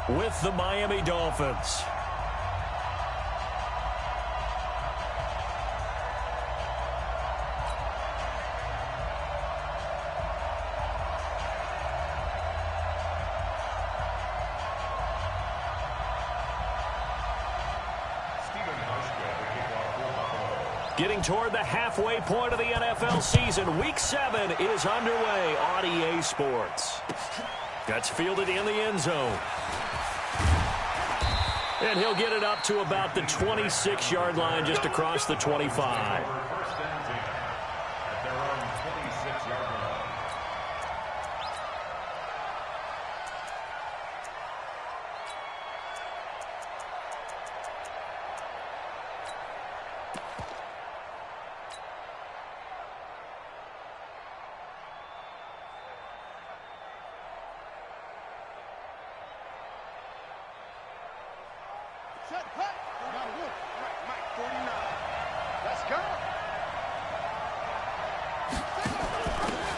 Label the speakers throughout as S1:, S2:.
S1: with the Miami Dolphins. Getting toward the halfway point of the NFL season. Week 7 is underway on EA Sports. That's fielded in the end zone. And he'll get it up to about the 26-yard line, just across the 25.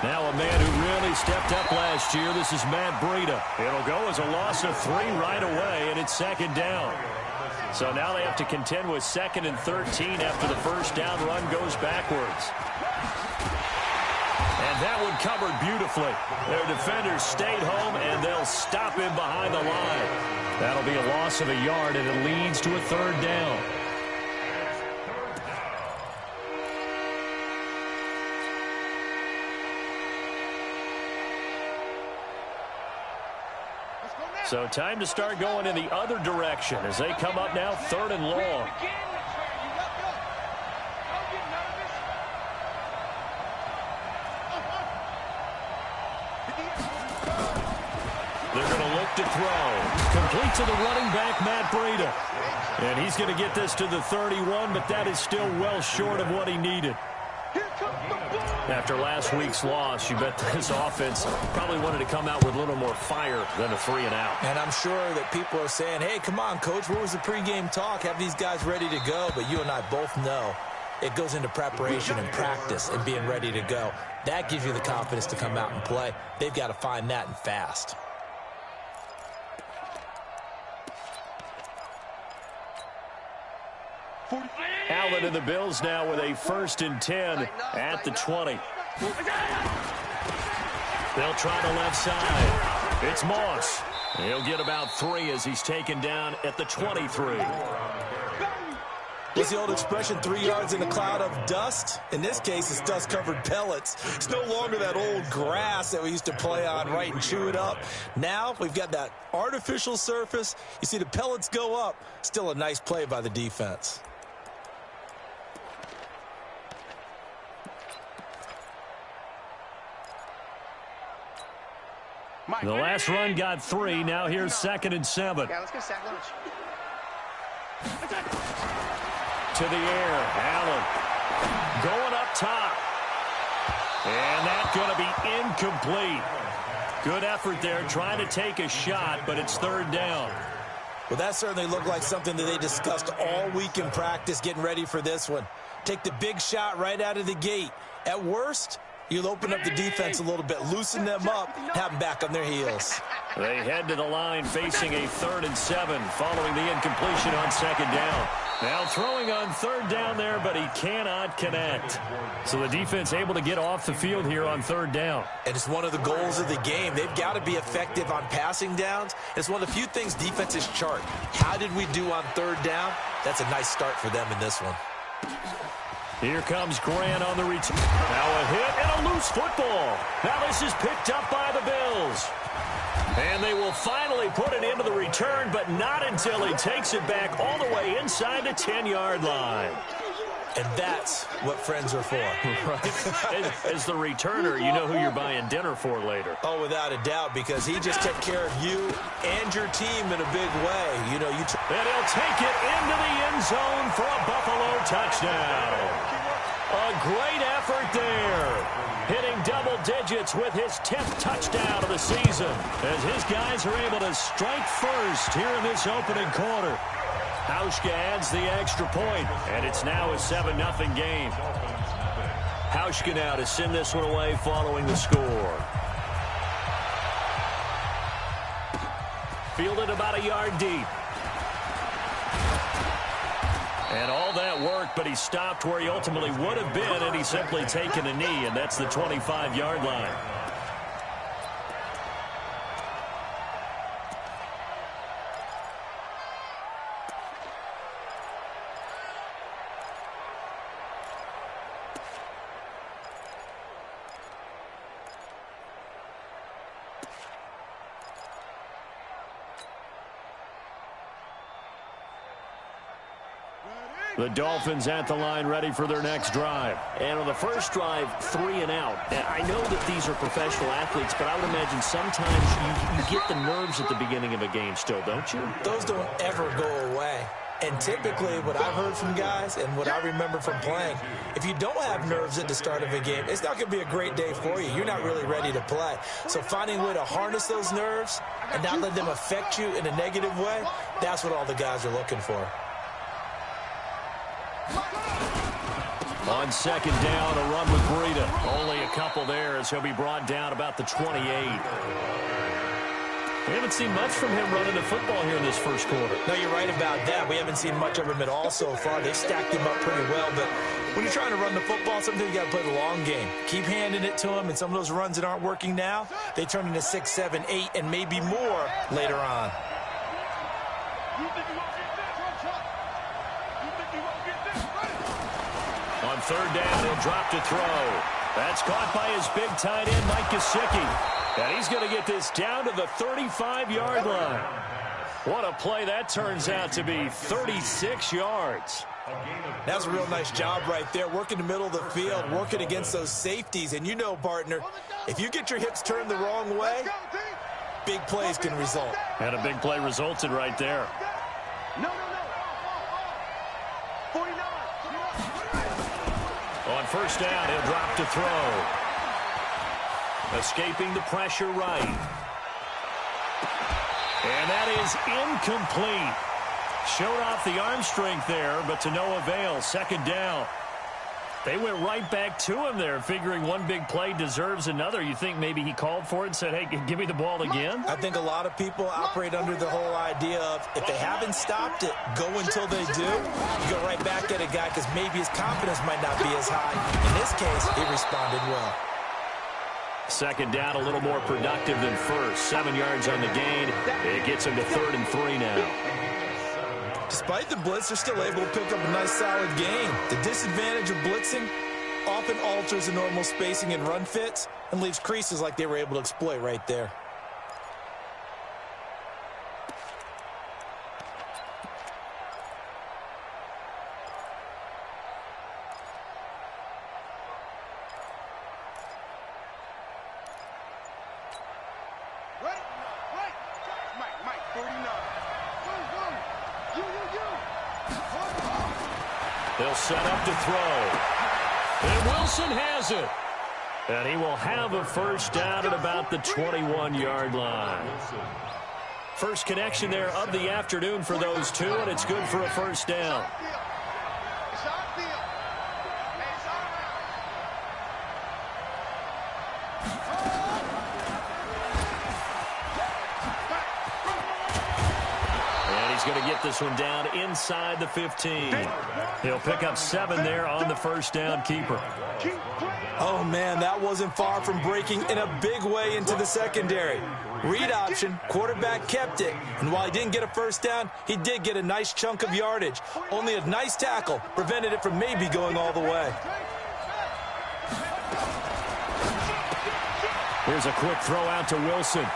S1: Now a man who really stepped up last year. This is Matt Breida. It'll go as a loss of 3 right away, and it's second down. So now they have to contend with 2nd and 13 after the first down run goes backwards. And that one covered beautifully. Their defenders stayed home, and they'll stop him behind the line. That'll be a loss of a yard, and it leads to a 3rd down. So time to start going in the other direction as they come up now 3rd and long. They're going to look to throw. Complete to the running back, Matt Breida. And he's going to get this to the 31, but that is still well short of what he needed. After last week's loss, you bet this offense probably wanted to come out with a little more fire than a 3-and-out.
S2: And I'm sure that people are saying, hey, come on, Coach, where was the pregame talk? Have these guys ready to go? But you and I both know it goes into preparation and practice and being ready to go. That gives you the confidence to come out and play. They've got to find that and fast.
S1: Allen and the Bills now with a 1st and 10 at the 20. They'll try the left side. It's Moss. He'll get about 3 as he's taken down at the 23.
S2: What's the old expression, 3 yards in a cloud of dust? In this case, it's dust-covered pellets. It's no longer that old grass that we used to play on, right, and chew it up. Now we've got that artificial surface. You see the pellets go up. Still a nice play by the defense.
S1: The last run got 3. Now here's 2nd and 7.
S3: Yeah, let's go sack lunch.
S1: To the air. Allen going up top. And that's going to be incomplete. Good effort there trying to take a shot, but it's 3rd down.
S2: Well, that certainly looked like something that they discussed all week in practice, getting ready for this one. Take the big shot right out of the gate. At worst, you'll open up the defense a little bit, loosen them up, have them back on their heels.
S1: They head to the line facing a 3rd and 7 following the incompletion on 2nd down. Now throwing on 3rd down there, but he cannot connect. So the defense able to get off the field here on 3rd down.
S2: And it's one of the goals of the game. They've got to be effective on passing downs. It's one of the few things defenses chart. How did we do on 3rd down? That's a nice start for them in this one.
S1: Here comes Grant on the return. Now a hit and a loose football. Now this is picked up by the Bills. And they will finally put it into the return, but not until he takes it back all the way inside the 10-yard line.
S2: And that's what friends are for.
S1: Right. As the returner, you know who you're buying dinner for later.
S2: Oh, without a doubt, because he just took care of you and your team in a big way. You know,
S1: and he'll take it into the end zone for a Buffalo touchdown. A great effort there. Hitting double digits with his 10th touchdown of the season as his guys are able to strike first here in this opening quarter. Hauschka adds the extra point, and it's now a 7-0 game. Hauschka now to send this one away following the score. Fielded about a yard deep. And all that work, but he stopped where he ultimately would have been, and he's simply taken a knee, and that's the 25-yard line. The Dolphins at the line ready for their next drive.
S3: And on the first drive, 3 and out. I know that these are professional athletes, but I would imagine sometimes you get the nerves at the beginning of a game still, don't you?
S2: Those don't ever go away. And typically what I've heard from guys and what I remember from playing, if you don't have nerves at the start of a game, it's not going to be a great day for you. You're not really ready to play. So finding a way to harness those nerves and not let them affect you in a negative way, that's what all the guys are looking for.
S1: On second down, a run with Breida. Only a couple there as he'll be brought down about the 28. We haven't seen much from him running the football here in this first quarter.
S2: No, you're right about that. We haven't seen much of him at all so far. They've stacked him up pretty well, but when you're trying to run the football, sometimes you got to play the long game. Keep handing it to him, and some of those runs that aren't working now, they turn into 6, 7, 8, and maybe more later on.
S1: On third down, he'll drop to throw. That's caught by his big tight end, Mike Gesicki. And he's going to get this down to the 35-yard line. What a play that turns out to be, 36 yards.
S2: That's a real nice job right there, working the middle of the field, working against those safeties. And you know, partner, if you get your hips turned the wrong way, big plays can result.
S1: And a big play resulted right there. On first down, he'll drop to throw. Escaping the pressure right. And that is incomplete. Showed off the arm strength there, but to no avail. Second down. They went right back to him there, figuring one big play deserves another. You think maybe he called for it and said, hey, give me the ball again?
S2: I think a lot of people operate under the whole idea of if they haven't stopped it, go until they do. You go right back at a guy because maybe his confidence might not be as high. In this case, he responded well.
S1: Second down, a little more productive than first. 7 yards on the gain. It gets him to 3rd and 3 now.
S2: Despite the blitz, they're still able to pick up a nice, solid gain. The disadvantage of blitzing often alters the normal spacing and run fits and leaves creases like they were able to exploit right there.
S1: They'll set up to throw. And Wilson has it. And he will have a first down at about the 21-yard line. First connection there of the afternoon for those two, and it's good for a first down. Going to get this one down inside the 15. He'll pick up 7 there on the first down keeper.
S2: Oh, man, that wasn't far from breaking in a big way into the secondary. Read option, quarterback kept it. And while he didn't get a first down, he did get a nice chunk of yardage. Only a nice tackle prevented it from maybe going all the way.
S1: Here's a quick throw out to Wilson.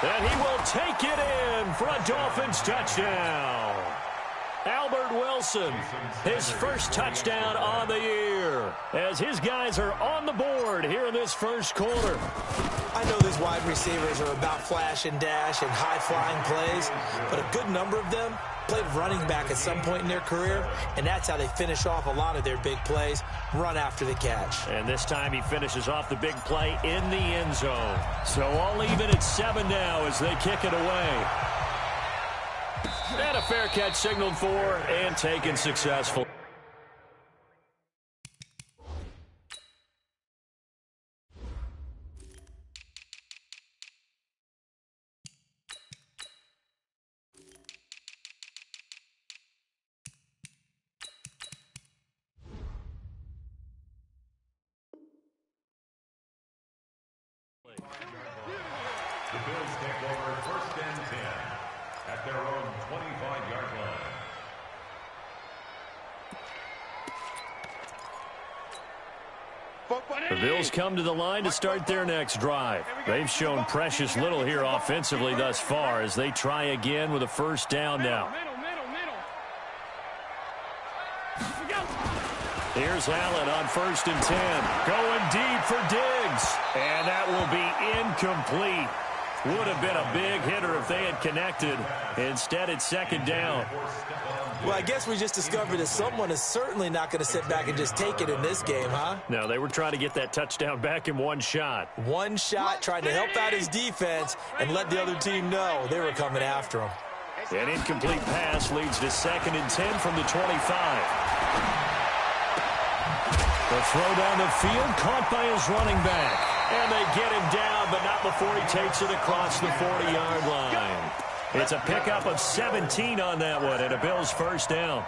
S1: And he will take it in for a Dolphins touchdown. Albert Wilson, his first touchdown on the year, as his guys are on the board here in this first quarter.
S2: I know these wide receivers are about flash and dash and high-flying plays, but a good number of them played running back at some point in their career, and that's how they finish off a lot of their big plays, run after the catch.
S1: And this time he finishes off the big play in the end zone. So all even at 7 now as they kick it away. And a fair catch signaled for and taken successful. The Bills come to the line to start their next drive. They've shown precious little here offensively thus far as they try again with a first down now. Here's Allen on 1st and 10. Going deep for Diggs. And that will be incomplete. Would have been a big hitter if they had connected. Instead, it's 2nd down.
S2: Well, I guess we just discovered that someone is certainly not going to sit back and just take it in this game, huh?
S1: No, they were trying to get that touchdown back in one shot.
S2: One shot, trying to help out his defense and let the other team know they were coming after him.
S1: An incomplete pass leads to 2nd and 10 from the 25. The throw down the field, caught by his running back. And they get him down, but not before he takes it across the 40-yard line. It's a pickup of 17 on that one, and a Bills first down.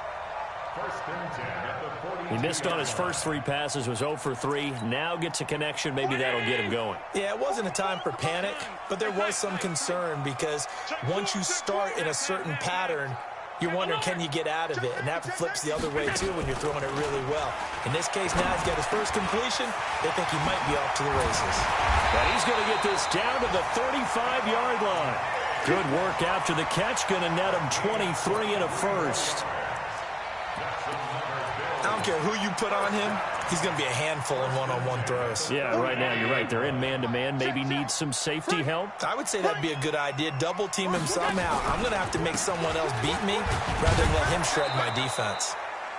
S1: He missed on his first 3 passes, was 0 for 3. Now gets a connection. Maybe that'll get him going.
S2: Yeah, it wasn't a time for panic, but there was some concern because once you start in a certain pattern, you're wondering, can you get out of it? And that flips the other way, too, when you're throwing it really well. In this case, now he's got his first completion. They think he might be off to the races.
S1: But he's going to get this down to the 35-yard line. Good work after the catch. Going to net him 23 and a first.
S2: I don't care who you put on him. He's going to be a handful in one-on-one throws.
S1: Yeah, right now, you're right. They're in man-to-man. Maybe needs some safety help.
S2: I would say that'd be a good idea. Double team him somehow. I'm going to have to make someone else beat me rather than let him shred my defense.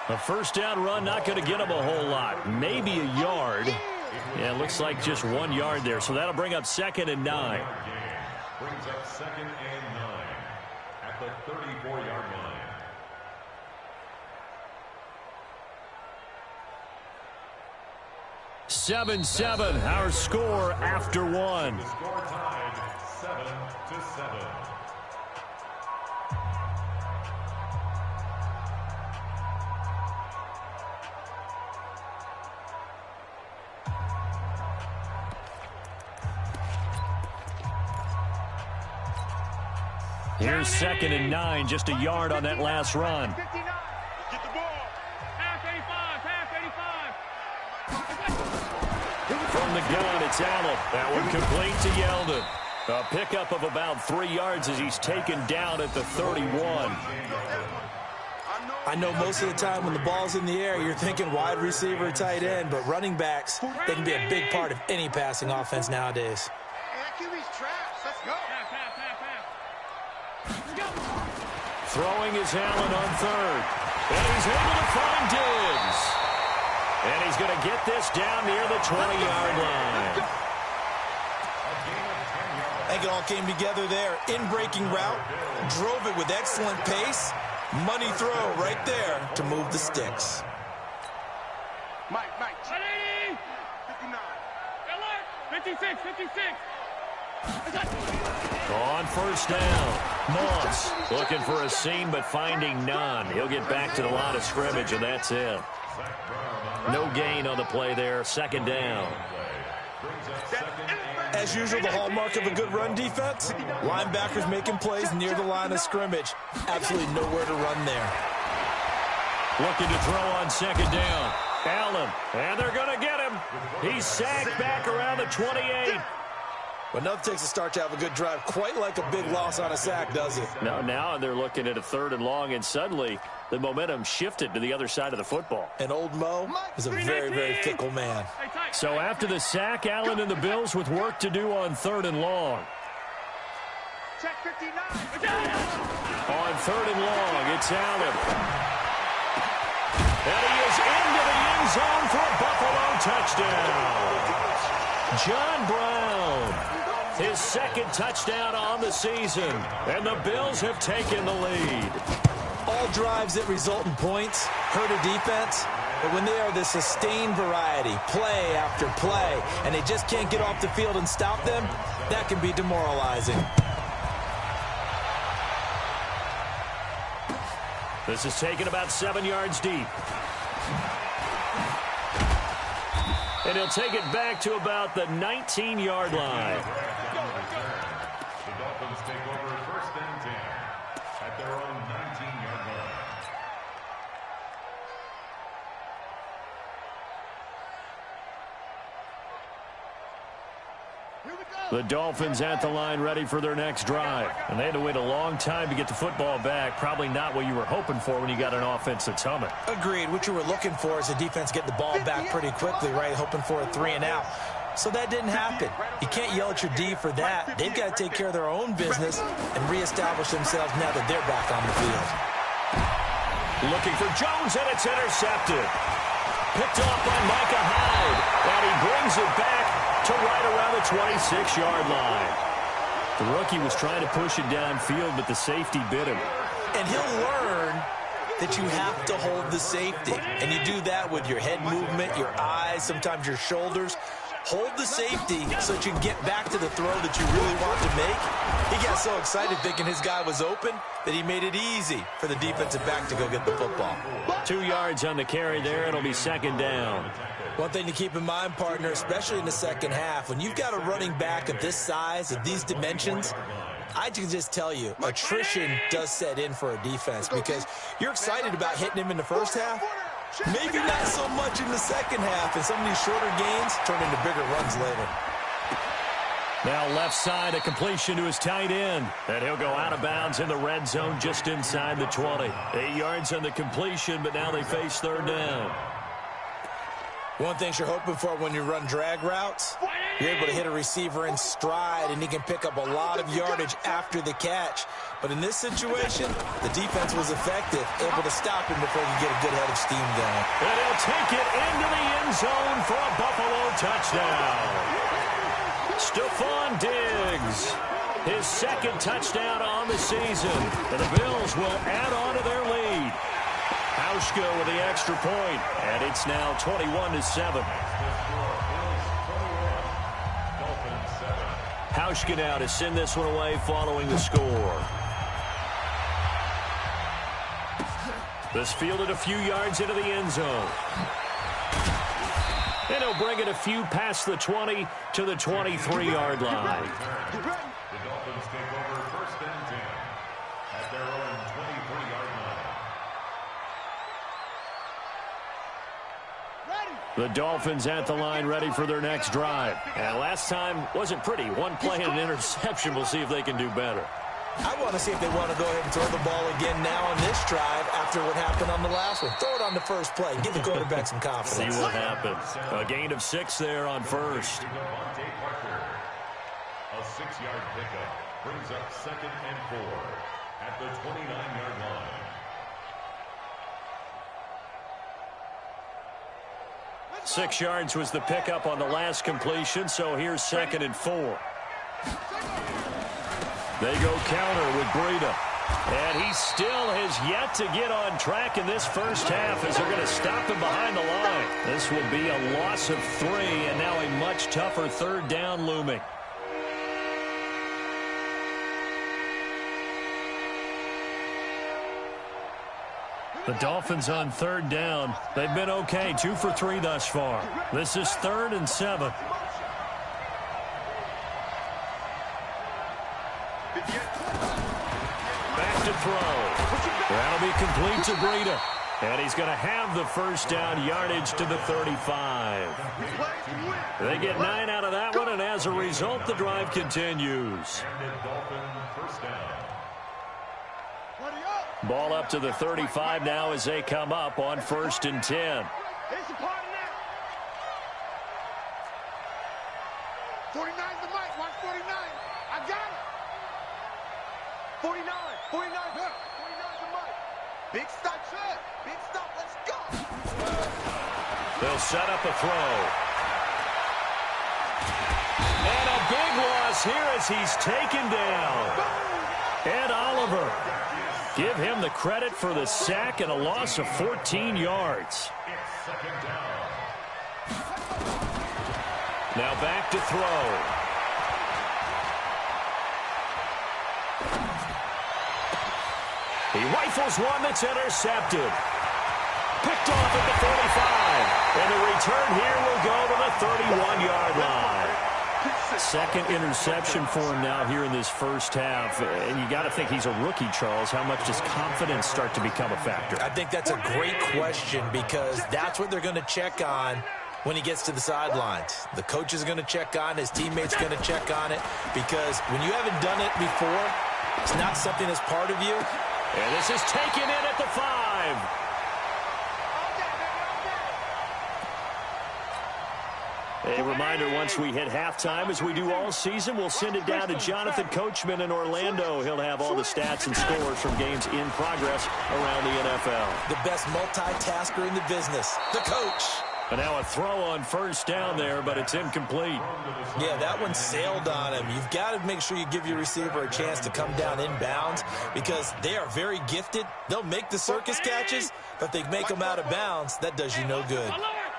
S1: A first down run, not going to get him a whole lot. Maybe a yard. Yeah, it looks like just 1 yard there. So that'll bring up 2nd and 9.
S4: Brings up 2nd and 9 at the 34-yard line.
S1: Seven, our score after 1.
S4: Score tied 7-7.
S1: Here's 2nd and 9, just a yard on that last run.
S5: Get the ball. Pass 85.
S1: From the gun, it's Allen. That one complete to Yeldon. A pickup of about 3 yards as he's taken down at the 31.
S2: I know most of the time when the ball's in the air, you're thinking wide receiver, tight end, but running backs, they can be a big part of any passing offense nowadays.
S5: Let's go.
S1: Throwing is Allen on 3rd. And he's able to find Diggs. And he's going to get this down near the 20-yard line.
S2: I think it all came together there. In-breaking route, drove it with excellent pace. Money throw right there to move the sticks.
S5: Mike. 59. 56.
S1: On first down, Moss looking for a seam but finding none. He'll get back to the line of scrimmage, and that's it. No gain on the play there. 2nd down.
S2: As usual, the hallmark of a good run defense, linebackers making plays near the line of scrimmage. Absolutely nowhere to run there.
S1: Looking to throw on 2nd down. Allen, and they're going to get him. He's sacked back around the 28.
S2: But nothing takes a start to have a good drive, quite like a big loss on a sack, does it?
S1: No, now they're looking at a 3rd and long, and suddenly the momentum shifted to the other side of the football.
S2: And old Mo is a very, very fickle man.
S1: So after the sack, Allen and the Bills with work to do on 3rd and long.
S5: Check 59.
S1: On 3rd and long, it's Allen. And he is into the end zone for a Buffalo touchdown. John Brown. His 2nd touchdown on the season, and the Bills have taken the lead.
S2: All drives that result in points hurt a defense, but when they are the sustained variety, play after play, and they just can't get off the field and stop them, that can be demoralizing.
S1: This is taken about 7 yards deep. And he'll take it back to about the 19-yard line.
S4: The Dolphins take over 1st and 10 at their own 19-yard line.
S1: The Dolphins at the line ready for their next drive. And they had to wait a long time to get the football back. Probably not what you were hoping for when you got an offense that's humming.
S2: Agreed. What you were looking for is the defense getting the ball back pretty quickly, right? Hoping for a 3-and-out. So that didn't happen. You can't yell at your D for that. They've got to take care of their own business and reestablish themselves now that they're back on the field.
S1: Looking for Jones, and it's intercepted. Picked off by Micah Hyde. And he brings it back to right around the 26-yard line. The rookie was trying to push it downfield, but the safety bit him.
S2: And he'll learn that you have to hold the safety. And you do that with your head movement, your eyes, sometimes your shoulders. Hold the safety so that you can get back to the throw that you really want to make. He got so excited thinking his guy was open that he made it easy for the defensive back to go get the football.
S1: 2 yards on the carry there. It'll be second down.
S2: One thing to keep in mind, partner, especially in the second half, when you've got a running back of this size, of these dimensions, I can just tell you, attrition does set in for a defense because you're excited about hitting him in the first half. Maybe not so much in the second half, and some of these shorter gains turn into bigger runs later.
S1: Now left side, a completion to his tight end. And he'll go out of bounds in the red zone just inside the 20. 8 yards on the completion, but now they face third down.
S2: One thing you're hoping for when you run drag routes, you're able to hit a receiver in stride, and he can pick up a lot of yardage after the catch. But in this situation, the defense was effective, able to stop him before he could get a good head of steam going.
S1: And he'll take it into the end zone for a Buffalo touchdown. Stephon Diggs, his second touchdown on the season. And the Bills will add on to their lead. Hauschka with the extra point, and it's now 21-7. Hauschka now to send this one away following the score. This fielded a few yards into the end zone. And he'll bring it a few past the 20 to the 23-yard line.
S4: The Dolphins take over first and 10 at their own 23-yard line.
S1: The Dolphins at the line ready for their next drive. And last time wasn't pretty. One play and an interception. We'll see if they can do better.
S2: I want to see if they want to go ahead and throw the ball again now on this drive after what happened on the last one. Throw it on the first play. Give the quarterback some confidence.
S1: See what happens. A gain of 6 there on first.
S4: A 6-yard pickup brings up second and 4 at the 29-yard line.
S1: Six yards was the pickup on the last completion, so here's second and 4. They go counter with Breida. And he still has yet to get on track in this first half as they're going to stop him behind the line. This will be a loss of 3 and now a much tougher third down looming. The Dolphins on third down. They've been okay, 2 for 3 thus far. This is 3rd and 7. Back to throw. That'll be complete to Breida. And he's going to have the first down yardage to the 35. They get 9 out of that one, and as a result, the drive continues. Ball up to the 35 now as they come up on 1st and 10.
S5: 49's the mic, 149. I got it. 49, 49's the mic. Big stop, shot. Big stop, let's go.
S1: They'll set up a throw. And a big loss here as he's taken down. Ed Oliver. Give him the credit for the sack and a loss of 14 yards. Now back to throw. He rifles one that's intercepted. Picked off at the 45. And the return here will go to the 31-yard line. Second interception for him now here in this first half. And you got to think he's a rookie, Charles. How much does confidence start to become a factor?
S2: I think that's a great question because that's what they're going to check on when he gets to the sidelines. The coach is going to check on it. His teammates going to check on it, because when you haven't done it before, it's not something that's part of you.
S1: And this is taken in at the 5. A reminder, once we hit halftime, as we do all season, we'll send it down to Jonathan Coachman in Orlando. He'll have all the stats and scores from games in progress around the NFL.
S2: The best multitasker in the business, the coach.
S1: And now a throw on first down there, but it's incomplete.
S2: Yeah, that one sailed on him. You've got to make sure you give your receiver a chance to come down inbounds, because they are very gifted. They'll make the circus catches, but if they make them out of bounds, that does you no good.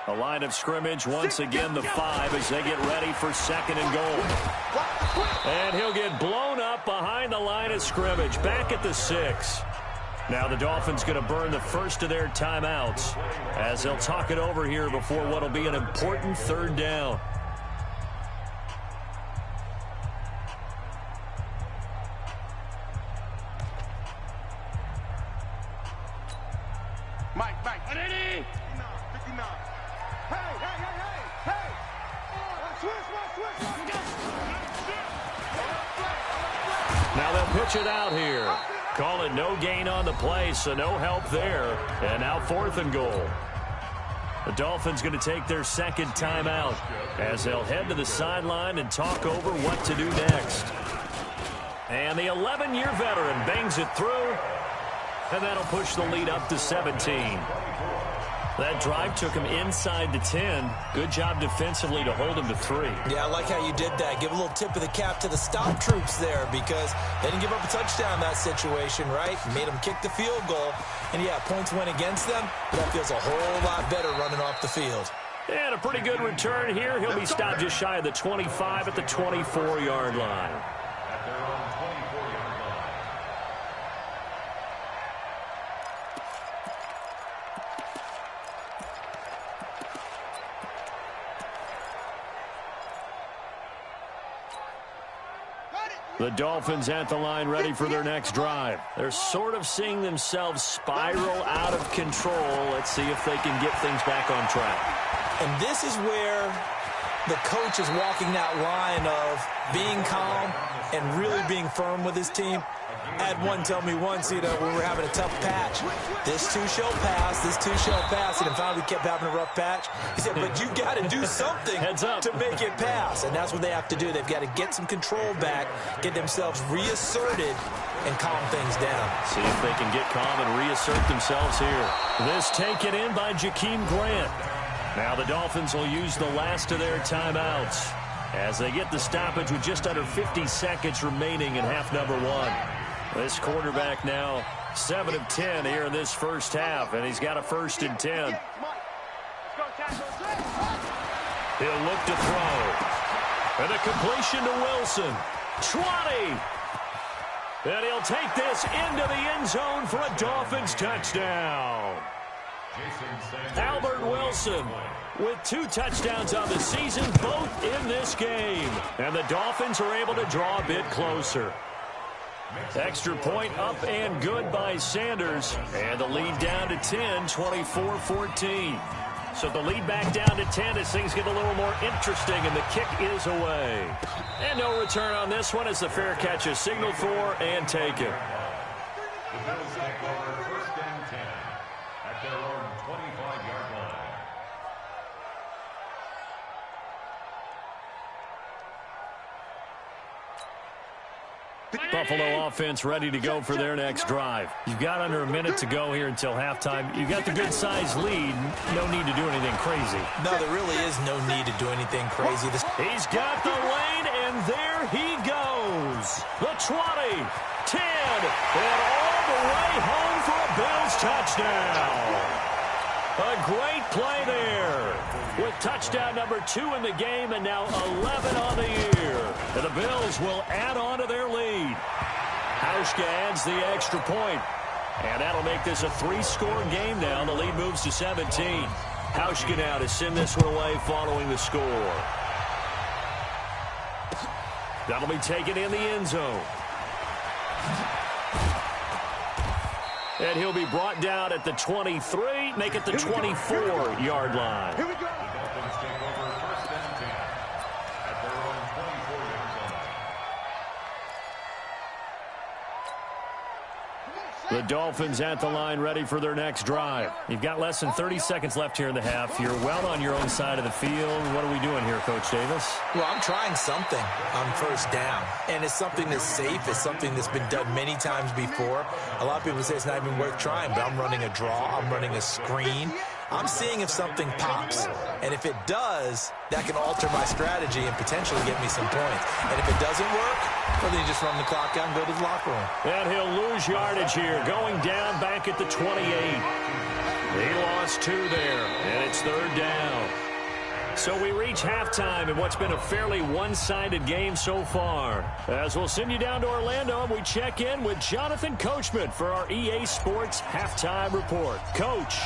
S1: A line of scrimmage, once again the 5 as they get ready for 2nd and goal. And he'll get blown up behind the line of scrimmage, back at the 6. Now the Dolphins going to burn the first of their timeouts as they'll talk it over here before what will be an important 3rd down.
S5: Mike. 59. Hey. Switch.
S1: Now they'll pitch it out here. Call it no gain on the play, so no help there. And now 4th and goal. The Dolphins going to take their 2nd timeout as they'll head to the sideline and talk over what to do next. And the 11-year veteran bangs it through, and that'll push the lead up to 17. That drive took him inside the 10. Good job defensively to hold him to 3.
S2: Yeah, I like how you did that. Give a little tip of the cap to the stop troops there, because they didn't give up a touchdown in that situation, right? Made them kick the field goal. And, yeah, points went against them, but that feels a whole lot better running off the field.
S1: And a pretty good return here. He'll be stopped just shy of the 25 at the 24-yard line.
S4: At their own 24-yard line.
S1: The Dolphins at the line, ready for their next drive. They're sort of seeing themselves spiral out of control. Let's see if they can get things back on track.
S2: And this is where the coach is walking that line of being calm and really being firm with his team. I had one tell me once, when we were having a tough patch, this too shall pass, and finally we kept having a rough patch. He said, but you got to do something to make it pass, and that's what they have to do. They've got to get some control back, get themselves reasserted, and calm things down.
S1: See if they can get calm and reassert themselves here. This taken in by Jakeem Grant. Now the Dolphins will use the last of their timeouts as they get the stoppage with just under 50 seconds remaining in half number 1. This quarterback now 7 of 10 here in this first half, and he's got a 1st and 10. He'll look to throw. And a completion to Wilson. 20. And he'll take this into the end zone for a Dolphins touchdown. Albert Wilson with 2 touchdowns on the season, both in this game. And the Dolphins are able to draw a bit closer. Extra point up and good by Sanders. And the lead down to 10, 24-14. So the lead back down to 10 as things get a little more interesting, and the kick is away. And no return on this one as the fair catch is signaled for and taken.
S4: The Bills take over 1st and 10 at their own 25-yard line.
S1: Buffalo offense ready to go for their next drive. You've got under a minute to go here until halftime. You've got the good-sized lead. No need to do anything crazy.
S2: No, there really is no need to do anything crazy.
S1: He's got the lane, and there he goes. The 20, 10, and all the way home for a Bills touchdown. A great play there with touchdown number 2 in the game, and now 11 on the year. And the Bills will add on to their lead. Hauschka adds the extra point, and that'll make this a 3-score game now. The lead moves to 17. Hauschka now to send this one away following the score. That'll be taken in the end zone. And he'll be brought down at the 23, make it the 24-yard line.
S5: Here we go.
S1: The Dolphins at the line ready for their next drive. You've got less than 30 seconds left here in the half. You're well on your own side of the field. What are we doing here, Coach Davis?
S2: Well, I'm trying something on first down, and it's something that's safe. It's something that's been done many times before. A lot of people say it's not even worth trying, but I'm running a draw. I'm running a screen. I'm seeing if something pops, and if it does, that can alter my strategy and potentially get me some points. And if it doesn't work, well, then you just run the clock out and go to the locker room.
S1: And he'll lose yardage here, going down back at the 28. He lost 2 there, and it's third down. So we reach halftime in what's been a fairly one-sided game so far. As we'll send you down to Orlando, we check in with Jonathan Coachman for our EA Sports Halftime Report. Coach.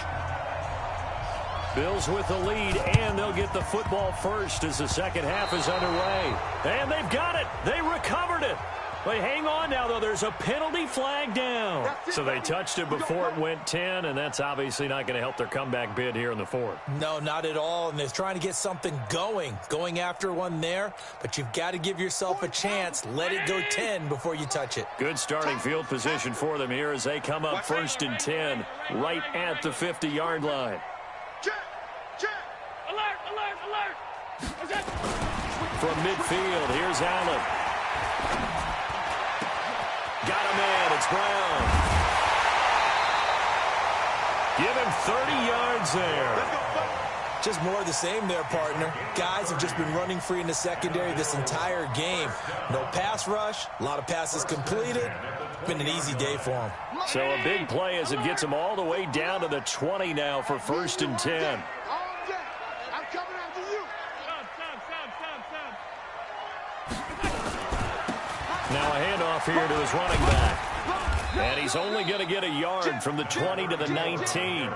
S1: Bills with the lead, and they'll get the football first as the second half is underway. And they've got it. They recovered it. But hang on now, though. There's a penalty flag down. So they touched it before it went 10, and that's obviously not going to help their comeback bid here in the fourth.
S2: No, not at all, and they're trying to get something going after one there, but you've got to give yourself a chance. Let it go 10 before you touch it.
S1: Good starting field position for them here as they come up first and 10 right at the 50-yard line. From midfield, here's Allen. Got a man, it's Brown. Give him 30 yards there.
S2: Just more of the same there, partner. Guys have just been running free in the secondary this entire game. No pass rush, a lot of passes completed. Been an easy day for them.
S1: So a big play as it gets them all the way down to the 20 now for first and 10. Now a handoff here to his running back. And he's only going to get a yard from the 20 to the 19.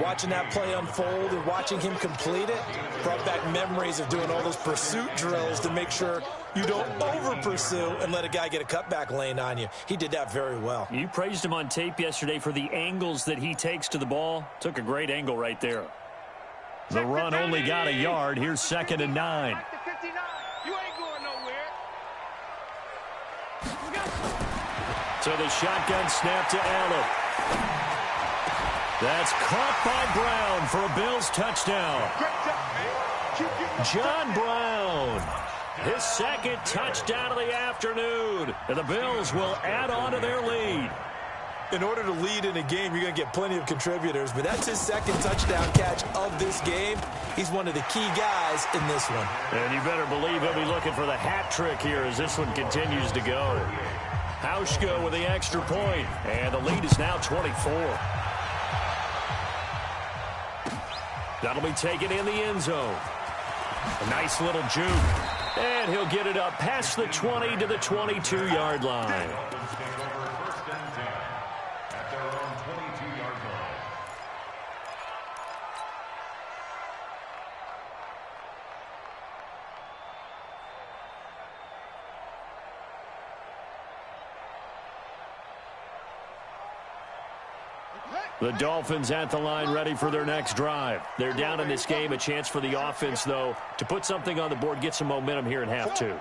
S2: Watching that play unfold and watching him complete it brought back memories of doing all those pursuit drills to make sure you don't over-pursue and let a guy get a cutback lane on you. He did that very well.
S1: You praised him on tape yesterday for the angles that he takes to the ball. Took a great angle right there. The run only got a yard. Here's second and 9. So the shotgun snap to Allen. That's caught by Brown for a Bills touchdown. John Brown, his second touchdown of the afternoon. And the Bills will add on to their lead.
S2: In order to lead in a game, you're going to get plenty of contributors, but that's his second touchdown catch of this game. He's one of the key guys in this one.
S1: And you better believe he'll be looking for the hat trick here as this one continues to go. Hauschka with the extra point, and the lead is now 24. That'll be taken in the end zone. A nice little juke, and he'll get it up past the 20 to the 22-yard line. The Dolphins at the line ready for their next drive. They're down in this game. A chance for the offense, though, to put something on the board, get some momentum here in half 2.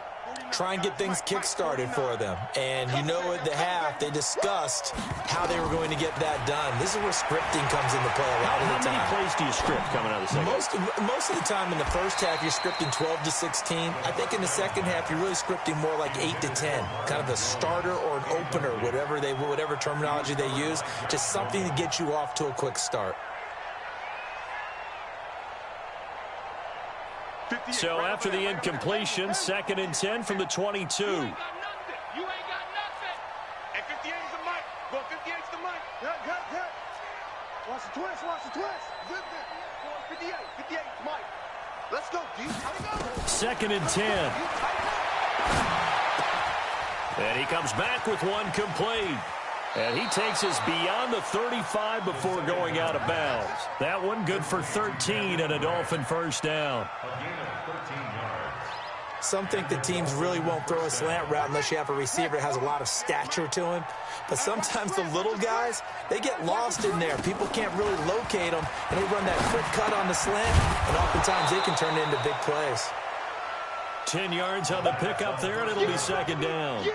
S2: Try and get things kick-started for them. And you know at the half, they discussed how they were going to get that done. This is where scripting comes into play a lot of the time.
S1: How many plays do you script coming out of the second?
S2: Most of the time in the first half, you're scripting 12 to 16. I think in the second half, you're really scripting more like 8 to 10. Kind of a starter or an opener, whatever terminology they use. Just something to get you off to a quick start.
S1: So after the incompletion, second and 10 from the 22.
S5: You ain't got nothing. At 58 is the mic. Go 58 is the mic. Hit. Watch the twist. 58 is mic. Let's go, D.
S1: Second and 10. And he comes back with one complete. And he takes us beyond the 35 before going out of bounds. That one good for 13 and a Dolphin first down.
S2: Some think the teams really won't throw a slant route unless you have a receiver that has a lot of stature to him. But sometimes the little guys, they get lost in there. People can't really locate them, and they run that quick cut on the slant, and oftentimes they can turn it into big plays.
S1: 10 yards on the pickup there, and it'll be second down.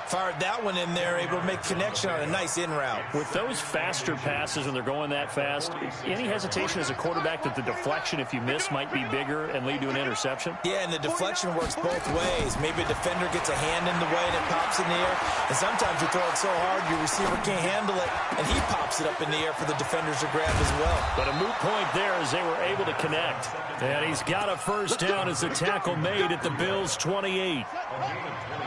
S2: Fired that one in there, able to make connection on a nice in route.
S3: With those faster passes and they're going that fast, any hesitation as a quarterback that the deflection, if you miss, might be bigger and lead to an interception?
S2: Yeah, and the deflection works both ways. Maybe a defender gets a hand in the way and it pops in the air. And sometimes you throw it so hard your receiver can't handle it, and he pops it up in the air for the defenders to grab as well.
S3: But a moot point there as they were able to connect. And he's got a first down as the tackle made at the Bills' 28.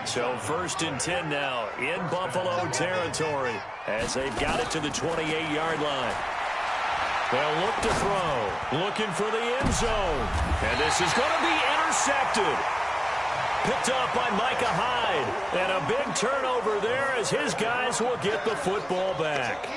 S3: So 1st and 10 now in Buffalo territory as they've got it to the 28-yard line. They'll look to throw, looking for the end zone. And this is going to be intercepted. Picked off by Micah Hyde. And a big turnover there as his guys will get the football back.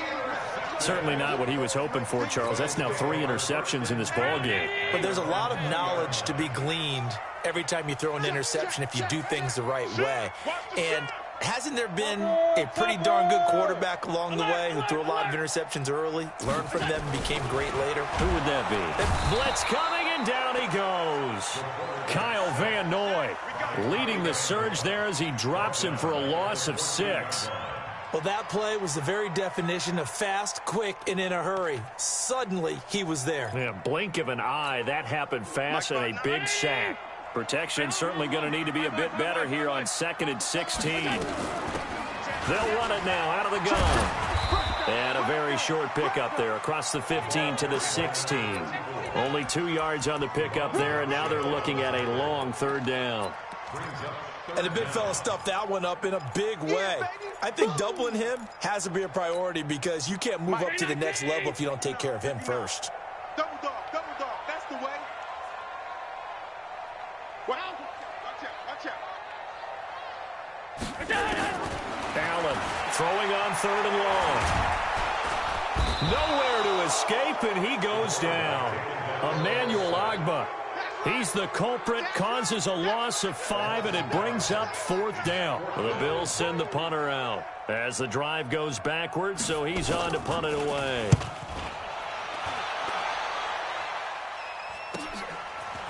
S3: Certainly not what he was hoping for, Charles. That's now 3 interceptions in this ball game.
S2: But there's a lot of knowledge to be gleaned every time you throw an interception if you do things the right way. And hasn't there been a pretty darn good quarterback along the way who threw a lot of interceptions early, learned from them, and became great later?
S3: Who would that be? Blitz coming, and down he goes. Kyle Van Noy leading the surge there as he drops him for a loss of 6.
S2: Well, that play was the very definition of fast, quick, and in a hurry. Suddenly, he was there.
S3: Yeah, blink of an eye, that happened fast, and a big sack. Protection certainly going to need to be a bit better here on 2nd and 16. They'll run it now out of the gun. And a very short pickup there across the 15 to the 16. Only 2 yards on the pickup there, and now they're looking at a long 3rd down.
S2: And the big fella stuffed that one up in a big way. I think doubling him has to be a priority because you can't move up to the next level if you don't take care of him first.
S5: Double dog, that's the way. Watch out.
S3: Allen throwing on 3rd and long. Nowhere to escape, and he goes down. Emmanuel Ogbah. He's the culprit, causes a loss of 5, and it brings up 4th down. The Bills send the punter out as the drive goes backwards, so he's on to punt it away.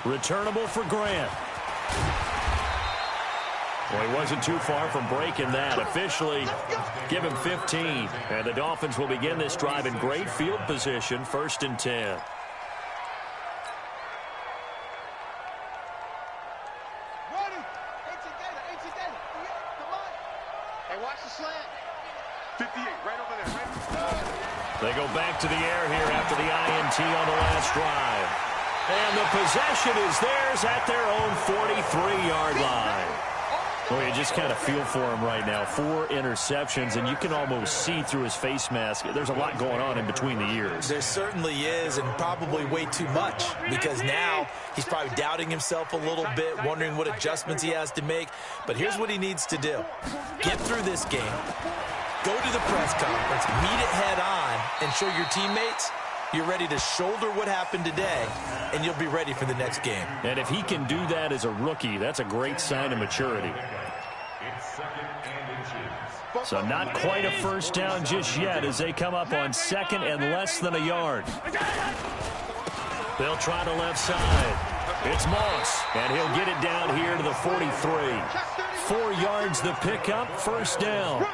S3: Returnable for Grant. Well, he wasn't too far from breaking that. Officially, give him 15. And the Dolphins will begin this drive in great field position, 1st and 10. They go back to the air here after the INT on the last drive. And the possession is theirs at their own 43-yard line. Well, you just kind of feel for him right now. 4 interceptions, and you can almost see through his face mask. There's a lot going on in between the ears.
S2: There certainly is, and probably way too much, because now he's probably doubting himself a little bit, wondering what adjustments he has to make. But here's what he needs to do. Get through this game. Go to the press conference, meet it head on, and show your teammates you're ready to shoulder what happened today, and you'll be ready for the next game.
S3: And if he can do that as a rookie, that's a great sign of maturity. So not quite a first down just yet as they come up on 2nd and less than a yard. They'll try the left side. It's Moss, and he'll get it down here to the 43. 4 yards the pickup, 1st down.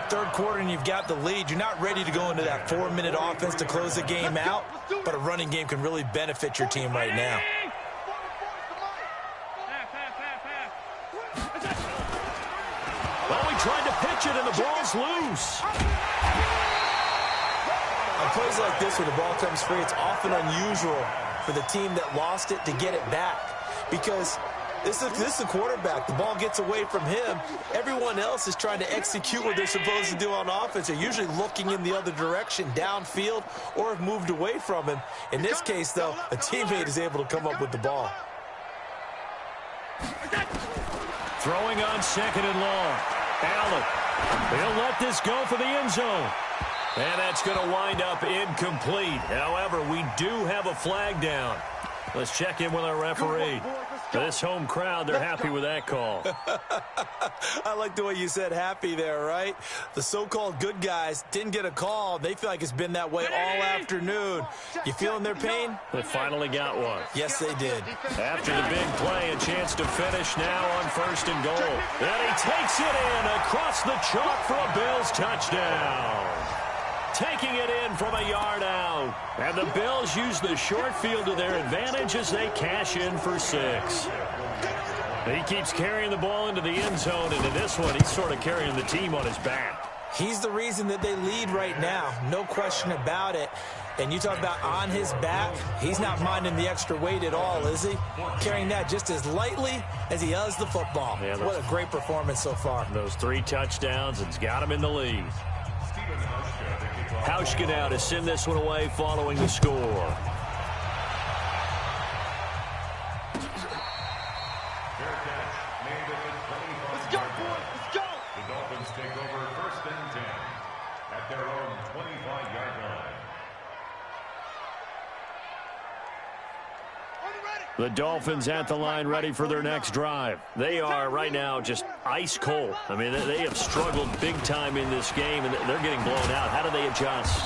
S2: 3rd quarter and you've got the lead. You're not ready to go into that 4-minute offense to close the game out, but a running game can really benefit your team right now.
S3: Well, he tried to pitch it, and the ball's loose.
S2: On plays like this where the ball comes free, it's often unusual for the team that lost it to get it back because this is the quarterback. The ball gets away from him. Everyone else is trying to execute what they're supposed to do on offense. They're usually looking in the other direction, downfield, or have moved away from him. In this case, though, a teammate is able to come up with the ball.
S3: Throwing on 2nd and long. Allen. He'll let this go for the end zone. And that's going to wind up incomplete. However, we do have a flag down. Let's check in with our referee. This home crowd, they're happy with that call.
S2: I like the way you said happy there, right? The so-called good guys didn't get a call. They feel like it's been that way all afternoon. You feeling their pain?
S3: They finally got one.
S2: Yes, they did.
S3: After the big play, a chance to finish now on 1st and goal. And he takes it in across the chalk for a Bills touchdown. Taking it in from a yard out. And the Bills use the short field to their advantage as they cash in for 6. He keeps carrying the ball into the end zone, and in this one, he's sort of carrying the team on his back.
S2: He's the reason that they lead right now. No question about it. And you talk about on his back, he's not minding the extra weight at all, is he? Carrying that just as lightly as he does the football. Yeah, what a great performance so far.
S3: Those 3 touchdowns, it's got him in the lead. Hauschka now to send this one away following the score.
S5: Let's go, boys. Let's go.
S4: The Dolphins take over 1st and 10 at their own 25-yard line.
S3: The Dolphins at the line ready for their next drive. They are right now just ice cold. I mean, they have struggled big time in this game, and they're getting blown out. How do they adjust?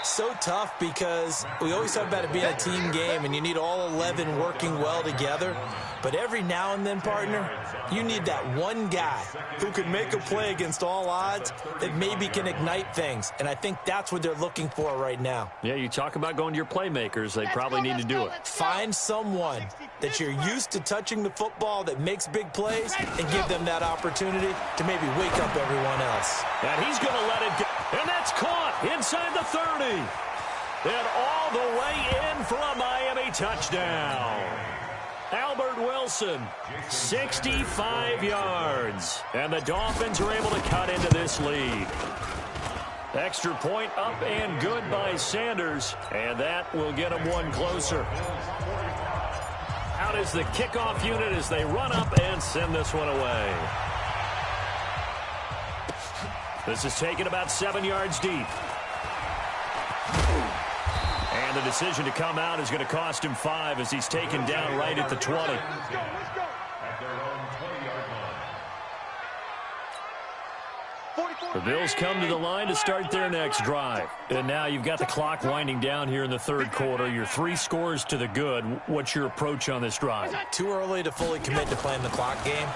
S2: So tough because we always talk about it being a team game, and you need all 11 working well together. But every now and then, partner, you need that one guy who can make a play against all odds that maybe can ignite things. And I think that's what they're looking for right now.
S3: Yeah, you talk about going to your playmakers. They probably need to do it.
S2: Find someone that you're used to touching the football that makes big plays and give them that opportunity to maybe wake up everyone else.
S3: And he's going to let it go. And that's caught inside the 30. And all the way in for a Miami touchdown. Albert Wilson, 65 yards. And the Dolphins are able to cut into this lead. Extra point up and good by Sanders. And that will get them one closer. Out is the kickoff unit as they run up and send this one away. This is taken about 7 yards deep. And the decision to come out is going to cost him 5 as he's taken down right at the 20.
S4: At their own 20-yard line.
S3: The Bills come to the line to start their next drive. And now you've got the clock winding down here in the 3rd quarter. You're 3 scores to the good. What's your approach on this drive?
S2: Too early to fully commit to playing the clock game.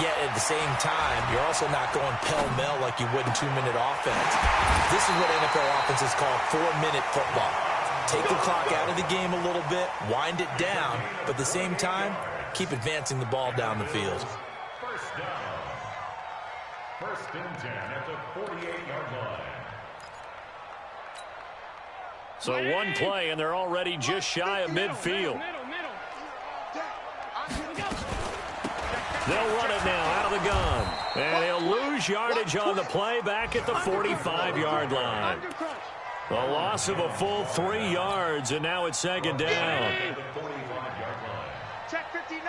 S2: Yet at the same time, you're also not going pell-mell like you would in 2-minute offense. This is what NFL offenses call 4-minute football. Take the clock out of the game a little bit, wind it down, but at the same time, keep advancing the ball down the field.
S4: First down. 1st and 10 at the 48-yard line.
S3: So one play, and they're already just shy of midfield. They'll run it now out of the gun. And he'll lose yardage on the play back at the 45-yard line. A loss of a full 3 yards, and now it's 2nd down.
S5: Check 59.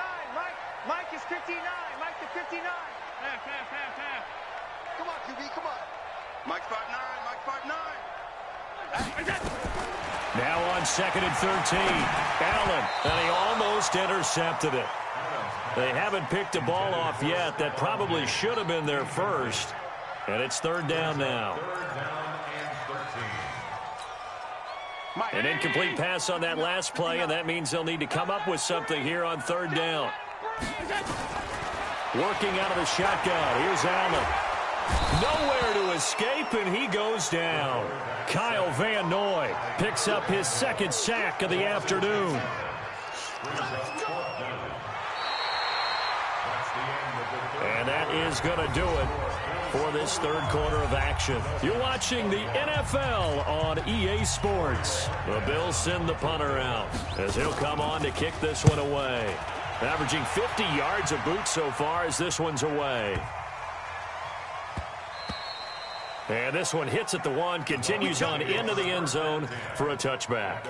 S5: Mike is 59. Mike to 59. Come on, QB, come on. Mike's 5'9". Mike's 5'9".
S3: Now on 2nd and 13. Allen, and he almost intercepted it. They haven't picked a ball off yet. That probably should have been their first. And it's 3rd down now.
S4: 3rd down and 13.
S3: An incomplete pass on that last play, and that means they'll need to come up with something here on 3rd down. Working out of the shotgun. Here's Allen. Nowhere to escape, and he goes down. Kyle Van Noy picks up his 2nd sack of the afternoon. And that is going to do it for this 3rd quarter of action. You're watching the NFL on EA Sports. The Bills send the punter out as he'll come on to kick this one away. Averaging 50 yards of boot so far as this one's away. And this one hits at the 1, continues on into the end zone for a touchback.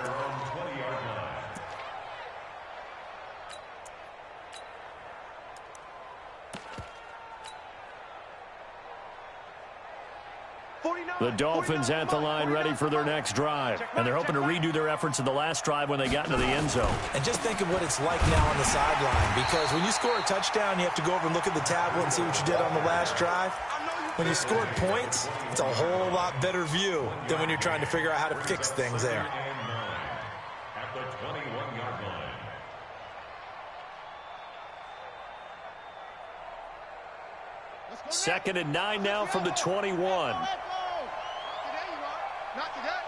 S3: The Dolphins at the line ready for their next drive. And they're hoping to redo their efforts in the last drive when they got into the end zone.
S2: And just think of what it's like now on the sideline, because when you score a touchdown, you have to go over and look at the tablet and see what you did on the last drive. When you scored points, it's a whole lot better view than when you're trying to figure out how to fix things there.
S4: At the 21-yard line.
S3: Second and 9 now from the 21.
S5: Not today.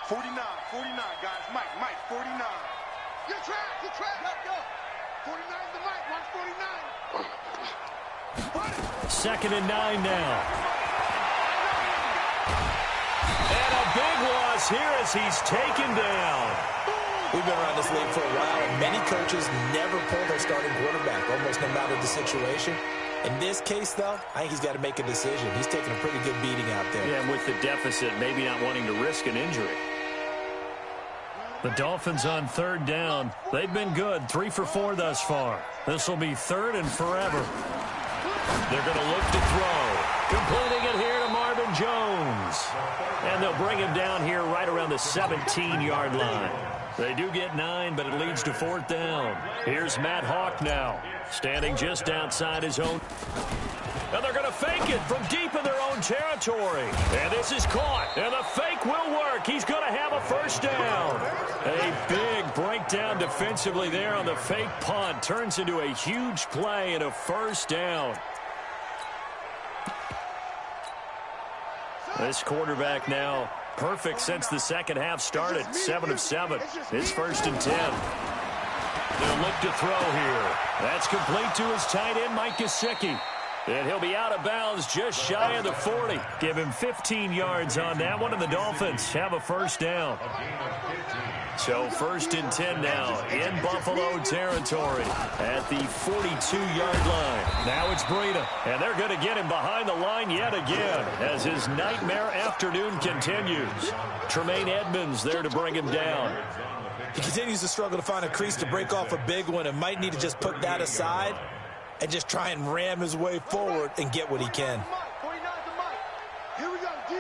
S5: 49, guys. Mike, 49. You're trapped. Go. 49 the Mike, watch 49.
S3: Second and 9 now. And a big loss here as he's taken down.
S2: We've been around this league for a while, and many coaches never pull their starting quarterback, almost no matter the situation. In this case, though, I think he's got to make a decision. He's taking a pretty good beating out there.
S3: Yeah, and with the deficit, maybe not wanting to risk an injury. The Dolphins on third down. They've been good, 3 for 4 thus far. This will be third and forever. They're going to look to throw. Completing it here to Marvin Jones. And they'll bring him down here right around the 17-yard line. They do get 9, but it leads to fourth down. Here's Matt Hawk now, standing just outside his own. And they're going to fake it from deep in their own territory. And this is caught. And the fake will work. He's going to have a first down. A big breakdown defensively there on the fake punt. Turns into a huge play and a first down. This quarterback now perfect since the second half started. 7 of 7. It's first and 10. They'll look to throw here. That's complete to his tight end, Mike Gesicki. And he'll be out of bounds just shy of the 40. Give him 15 yards on that one, and the Dolphins have a first down. So first and 10 now in Buffalo territory at the 42-yard line. Now it's Breida, and they're going to get him behind the line yet again as his nightmare afternoon continues. Tremaine Edmonds there to bring him down.
S2: He continues to struggle to find a crease to break off a big one and might need to just put that aside and just try and ram his way forward and get what he can.
S5: Here we go, D.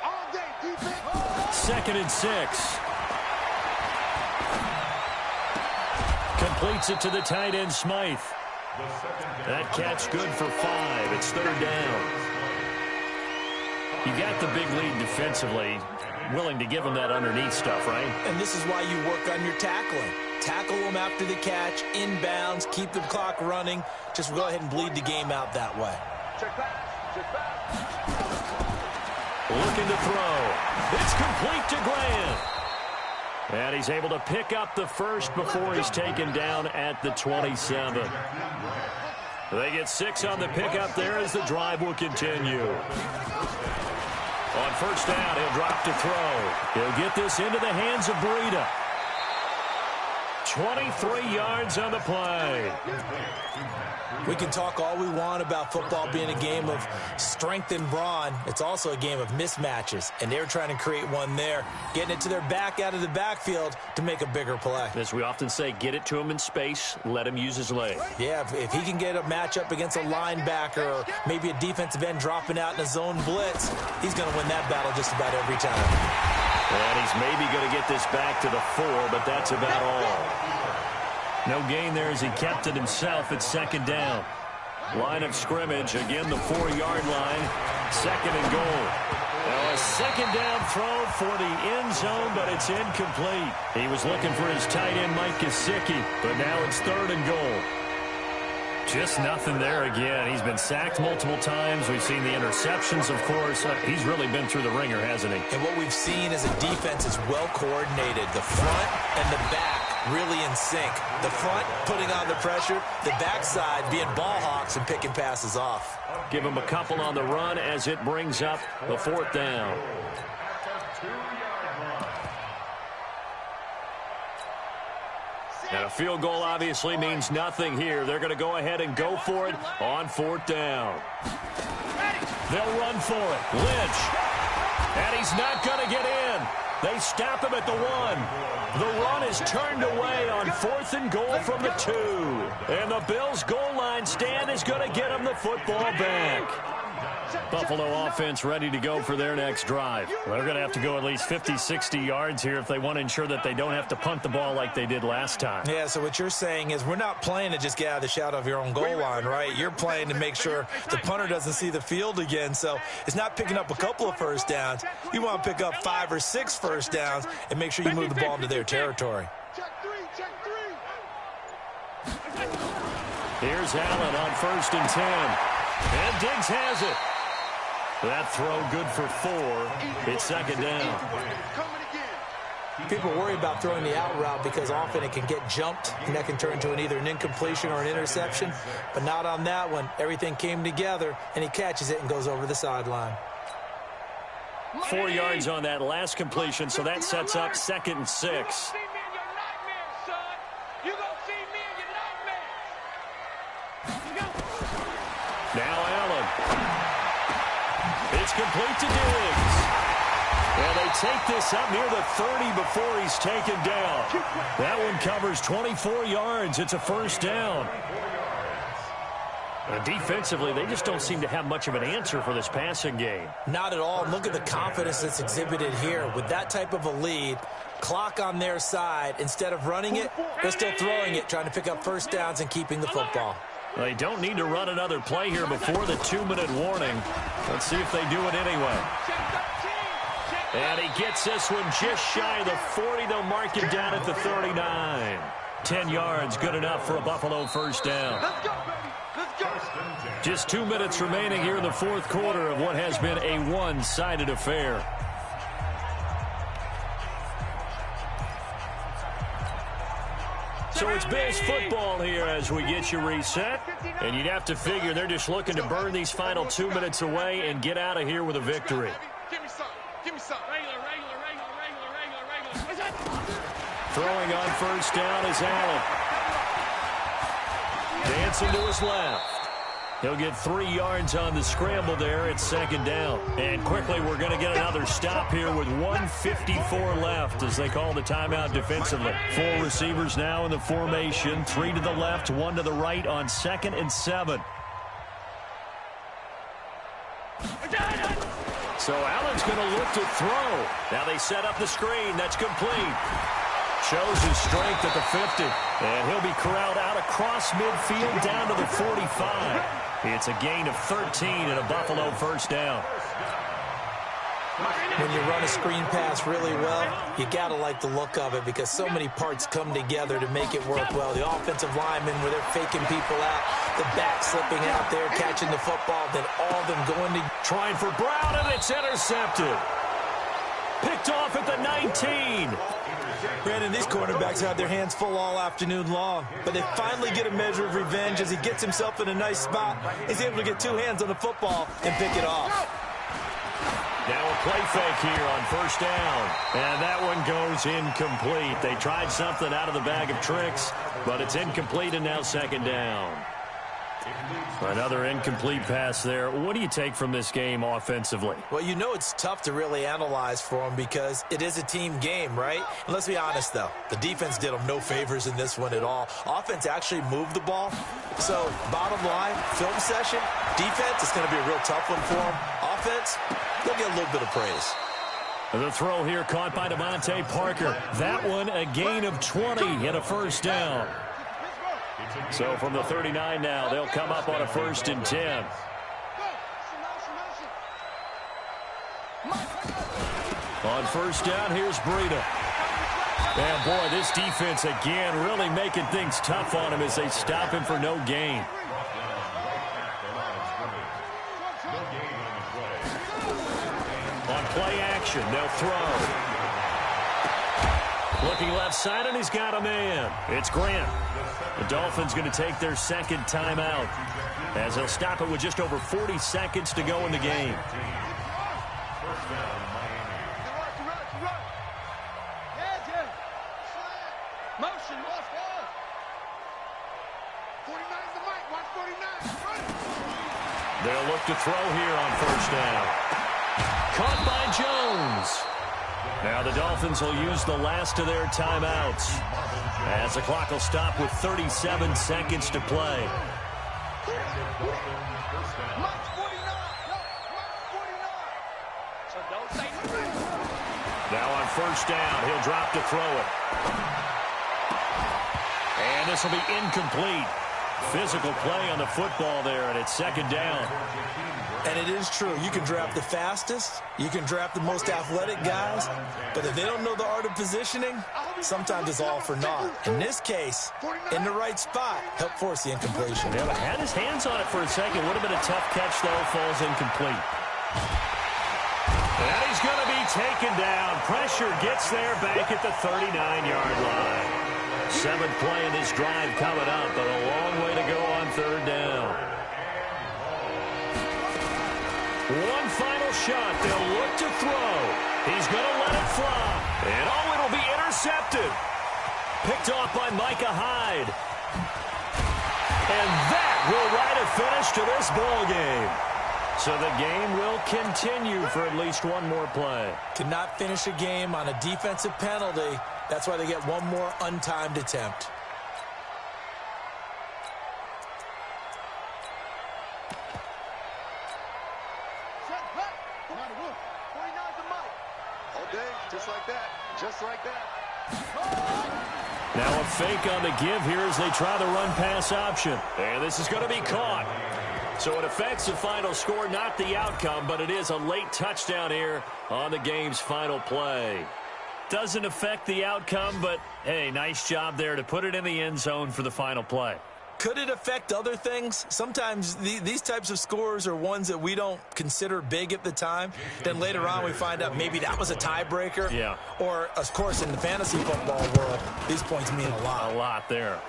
S5: All day, defense.
S3: Second and 6. Completes it to the tight end, Smythe. That catch good for 5. It's third down. You got the big lead defensively. Willing to give him that underneath stuff, right?
S2: And this is why you work on your tackling. Tackle them after the catch, inbounds, keep the clock running. Just go ahead and bleed the game out that way.
S5: Check back.
S3: Looking to throw. It's complete to Grant. And he's able to pick up the first before he's taken down at the 27. They get 6 on the pickup there as the drive will continue. On first down, he'll drop to throw. He'll get this into the hands of Breida. 23 yards on the play.
S2: We can talk all we want about football being a game of strength and brawn. It's also a game of mismatches, and they're trying to create one there, getting it to their back out of the backfield to make a bigger play.
S3: As we often say, get it to him in space, let him use his leg.
S2: Yeah, if he can get a matchup against a linebacker or maybe a defensive end dropping out in a zone blitz, he's going to win that battle just about every time.
S3: And he's maybe going to get this back to the 4, but that's about all. No gain there as he kept it himself at second down. Line of scrimmage, again the 4-yard line. Second and goal. Now a second down throw for the end zone, but it's incomplete. He was looking for his tight end, Mike Gesicki, but now it's third and goal. Just nothing there again. He's been sacked multiple times. We've seen the interceptions, of course. He's really been through the ringer, hasn't he?
S2: And what we've seen is a defense is well coordinated. The front and the back really in sync. The front putting on the pressure, the backside being ball hawks and picking passes off.
S3: Give him a couple on the run as it brings up the fourth down. And a field goal obviously means nothing here. They're going to go ahead and go for it on fourth down. They'll run for it. Lynch. And he's not going to get in. They stop him at the 1. The run is turned away on fourth and goal from the 2. And the Bills' goal line stand is going to get him the football back. Buffalo offense ready to go for their next drive. They're going to have to go at least 50, 60 yards here if they want to ensure that they don't have to punt the ball like they did last time.
S2: Yeah, so what you're saying is we're not playing to just get out of the shadow of your own goal line, right? You're playing to make sure the punter doesn't see the field again. So it's not picking up a couple of first downs. You want to pick up 5 or 6 first downs and make sure you move the ball into their territory.
S3: Here's Allen on 1st and 10. And Diggs has it. That throw good for 4. It's 2nd down.
S2: People worry about throwing the out route because often it can get jumped, and that can turn into either an incompletion or an interception. But not on that one. Everything came together, and he catches it and goes over the sideline.
S3: 4 yards on that last completion, so that sets up 2nd and 6. Now Allen. It's complete to Diggs. And they take this up near the 30 before he's taken down. That one covers 24 yards. It's a 1st down. Defensively, they just don't seem to have much of an answer for this passing game.
S2: Not at all. Look at the confidence that's exhibited here. With that type of a lead, clock on their side, instead of running it, they're still throwing it, trying to pick up first downs and keeping the football.
S3: They don't need to run another play here before the 2-minute warning. Let's see if they do it anyway. And he gets this one just shy of the 40. They'll mark him down at the 39. 10 yards, good enough for a Buffalo 1st down. Just 2 minutes remaining here in the 4th quarter of what has been a one-sided affair. So it's Bills football here as we get you reset. And you'd have to figure they're just looking to burn these final 2 minutes away and get out of here with a victory.
S5: Give me some. Give me some. Regular.
S3: Throwing on 1st down is Allen. Dancing to his left. He'll get 3 yards on the scramble there. It's 2nd down. And quickly, we're going to get another stop here with 1:54 left as they call the timeout defensively. 4 receivers now in the formation. 3 to the left, 1 to the right on 2nd and 7. So Allen's going to look to throw. Now they set up the screen. That's complete. Shows his strength at the 50. And he'll be corralled out across midfield down to the 45. It's a gain of 13 and a Buffalo 1st down.
S2: When you run a screen pass really well, you got to like the look of it because so many parts come together to make it work well. The offensive linemen, where they're faking people out, the back slipping out there, catching the football, then all of them going to...
S3: Trying for Brown, and it's intercepted. Picked off at the 19.
S2: Brandon, these cornerbacks had their hands full all afternoon long, but they finally get a measure of revenge as he gets himself in a nice spot. He's able to get 2 hands on the football and pick it off.
S3: Now a play fake here on 1st down. And that one goes incomplete. They tried something out of the bag of tricks, but it's incomplete and now 2nd down. Another incomplete pass there. What do you take from this game offensively?
S2: Well, you know it's tough to really analyze for them because it is a team game, right? And let's be honest, though. The defense did them no favors in this one at all. Offense actually moved the ball. So, bottom line, film session, defense, it's going to be a real tough one for them. Offense, they'll get a little bit of praise.
S3: The throw here caught by Devontae Parker. That one a gain of 20 and a 1st down. So from the 39 now, they'll come up on a 1st and 10. On 1st down, here's Breida. And boy, this defense again really making things tough on him as they stop him for no gain. On play action, they'll throw. Looking left side, and he's got a man. It's Grant. The Dolphins going to take their 2nd timeout as they'll stop it with just over 40 seconds to go in the game. They'll look to throw here on 1st down. Caught by Jones. Now the Dolphins will use the last of their timeouts as the clock will stop with 37 seconds to play. Now on first down, he'll drop to throw it. And this will be incomplete. Physical play on the football there, and it's second down.
S2: And it is true. You can draft the fastest. You can draft the most athletic guys. But if they don't know the art of positioning, sometimes it's all for naught. In this case, in the right spot, help force the incompletion.
S3: Yeah, but had his hands on it for a second. Would have been a tough catch, though. Falls incomplete. And he's going to be taken down. Pressure gets there back at the 39-yard line. Seventh play in this drive coming up, but a long way to go on third down. One final shot. They'll look to throw. He's going to let it fly. And, oh, it'll be intercepted. Picked off by Micah Hyde. And that will write a finish to this ball game. So the game will continue for at least one more play.
S2: Cannot finish a game on a defensive penalty. That's why they get one more untimed attempt.
S5: All day, just like that. Just like that.
S3: Now a fake on the give here as they try the run-pass option. And this is going to be caught. So it affects the final score, not the outcome, but it is a late touchdown here on the game's final play. Doesn't affect the outcome, but, hey, nice job there to put it in the end zone for the final play.
S2: Could it affect other things? Sometimes these types of scores are ones that we don't consider big at the time. Then later on we find out maybe that was a tiebreaker.
S3: Yeah.
S2: Or, of course, in the fantasy football world, these points mean a lot.
S3: A lot there.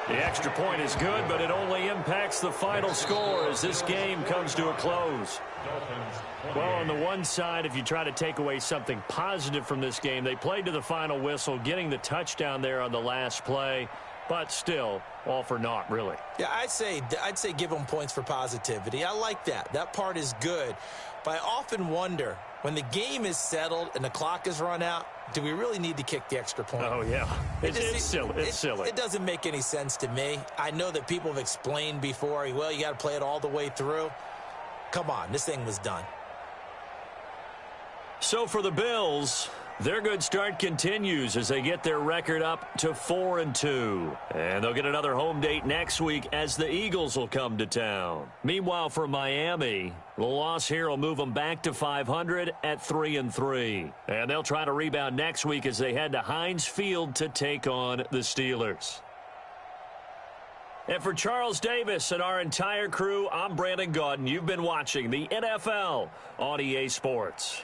S3: The extra point is good, but it only impacts the final score as this game comes to a close. Well, on the one side, if you try to take away something positive from this game, they played to the final whistle, getting the touchdown there on the last play, but still, all for naught, really.
S2: Yeah, I'd say give them points for positivity. I like that. That part is good. But I often wonder, when the game is settled and the clock is run out, do we really need to kick the extra point?
S3: Oh, yeah. It's silly. It's silly.
S2: It doesn't make any sense to me. I know that people have explained before, well, you got to play it all the way through. Come on, this thing was done.
S3: So for the Bills, their good start continues as they get their record up to 4-2. And they'll get another home date next week as the Eagles will come to town. Meanwhile, for Miami, the loss here will move them back to 500 at 3-3. And they'll try to rebound next week as they head to Heinz Field to take on the Steelers. And for Charles Davis and our entire crew, I'm Brandon Gaudin. You've been watching the NFL on EA Sports.